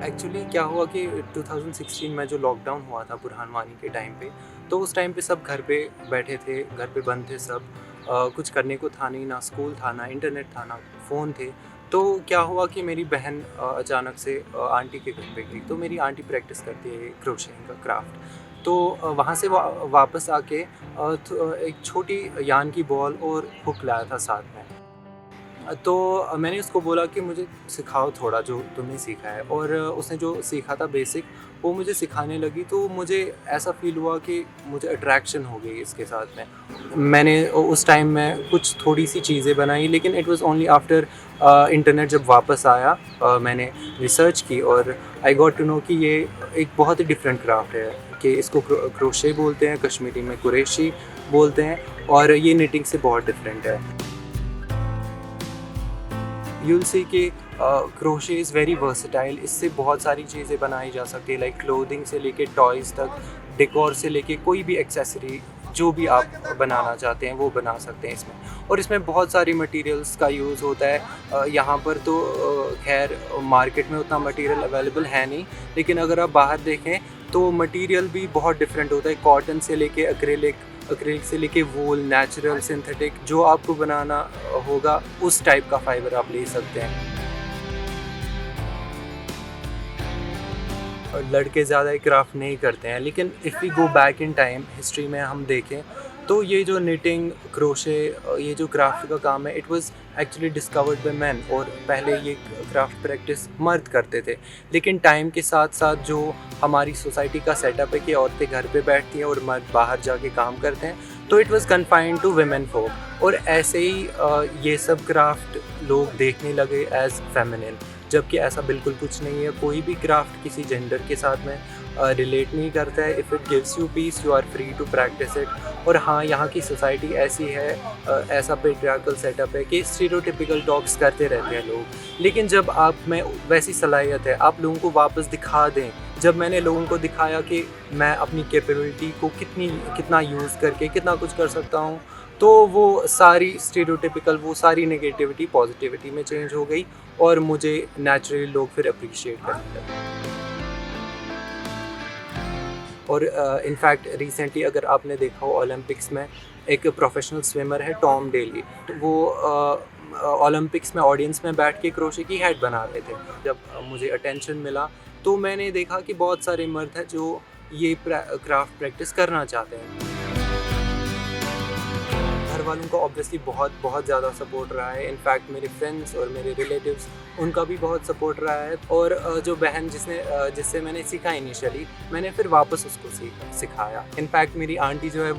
Actually क्या हुआ कि 2016 में जो लॉकडाउन हुआ था बुरहान वानी के टाइम पे, तो उस टाइम पे सब घर पे बैठे थे, घर पे बंद थे सब। कुछ करने को था नहीं, ना स्कूल था, ना इंटरनेट था, ना फ़ोन थे। तो क्या हुआ कि मेरी बहन अचानक से आंटी के घर पे गई, तो मेरी आंटी प्रैक्टिस करती है क्रोशिंग का क्राफ्ट। तो वहाँ से वापस आके एक छोटी यान की बॉल और हुक लाया था साथ में। तो मैंने उसको बोला कि मुझे सिखाओ थोड़ा जो तुमने सीखा है, और उसने जो सीखा था बेसिक वो मुझे सिखाने लगी। तो मुझे ऐसा फ़ील हुआ कि मुझे अट्रैक्शन हो गई इसके साथ में। मैंने उस टाइम में कुछ थोड़ी-सी चीज़ें बनाई, लेकिन it was only after internet जब वापस आया। मैंने रिसर्च की और आई गॉट टू नो कि ये एक बहुत ही डिफरेंट क्राफ्ट है, कि इसको क्रोशे बोलते हैं, कश्मीरी में कुरेशी बोलते हैं, और ये निटिंग से बहुत डिफरेंट है। यूल सी कि क्रोशे इज़ वेरी वर्सटाइल। इससे बहुत सारी चीज़ें बनाई जा सकती है, लाइक क्लोथिंग से लेके टॉयज़ तक, डेकोर से लेके कोई भी एक्सेसरी जो भी आप बनाना चाहते हैं वो बना सकते हैं इसमें। और इसमें बहुत सारी मटेरियल्स का यूज़ होता है। यहाँ पर तो खैर मार्केट में उतना मटेरियल अवेलेबल है नहीं, लेकिन अगर आप बाहर देखें तो मटेरियल भी बहुत डिफरेंट होता है। कॉटन से लेके एक्रेलिक, एक्रेलिक से लेके वूल, नेचुरल, सिंथेटिक, जो आपको बनाना होगा उस टाइप का फाइबर आप ले सकते हैं। और लड़के ज़्यादा क्राफ्ट नहीं करते हैं, लेकिन if we go back in time history में हम देखें तो ये जो निटिंग, क्रोशे, ये जो क्राफ्ट का काम है, it was actually discovered by man. और पहले ये क्राफ्ट प्रैक्टिस मर्द करते थे, लेकिन टाइम के साथ साथ जो हमारी सोसाइटी का सेटअप है कि औरतें घर पे बैठती हैं और मर्द बाहर जाके काम करते हैं, तो it was confined to women folk. और ऐसे ही ये सब क्राफ्ट लोग देखने लगे एज फेमिनिन, जबकि ऐसा बिल्कुल कुछ नहीं है। कोई भी क्राफ्ट किसी जेंडर के साथ में रिलेट नहीं करता है। If it gives you peace, you are free to practise it. और हाँ, यहाँ की सोसाइटी ऐसी है, ऐसा पेट्रियार्कल सेटअप है कि स्टीरियोटिपिकल टॉक्स करते रहते हैं लोग। लेकिन जब आप में वैसी सलाहियत है, आप लोगों को वापस दिखा दें। जब मैंने लोगों को दिखाया कि मैं अपनी कैपेबिलिटी को कितना यूज़ करके कितना कुछ कर सकता हूँ, तो वो सारी स्टीरियोटिपिकल, वो सारी नेगेटिविटी पॉजिटिविटी में चेंज हो गई, और मुझे नेचुरली लोग फिर अप्रिशिएट करने लगे। और इनफैक्ट रिसेंटली अगर आपने देखा हो, ओलंपिक्स में एक प्रोफेशनल स्विमर है टॉम डेली, तो वो ओलंपिक्स में ऑडियंस में बैठ के क्रोशे की हैट बना रहे थे। जब मुझे अटेंशन मिला तो मैंने देखा कि बहुत सारे मर्द हैं जो ये क्राफ्ट प्रैक्टिस करना चाहते हैं। घर वालों का ऑब्वियसली बहुत बहुत ज़्यादा सपोर्ट रहा है। इनफैक्ट मेरे फ्रेंड्स और मेरे रिलेटिव्स, उनका भी बहुत सपोर्ट रहा है। और जो बहन जिससे मैंने सीखा इनिशियली, मैंने फिर वापस उसको सिखाया। इनफैक्ट मेरी आंटी जो है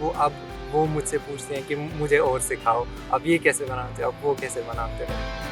वो मुझसे पूछते हैं कि मुझे और सिखाओ, अब ये कैसे बनाते हो, अब वो कैसे बनाते हो।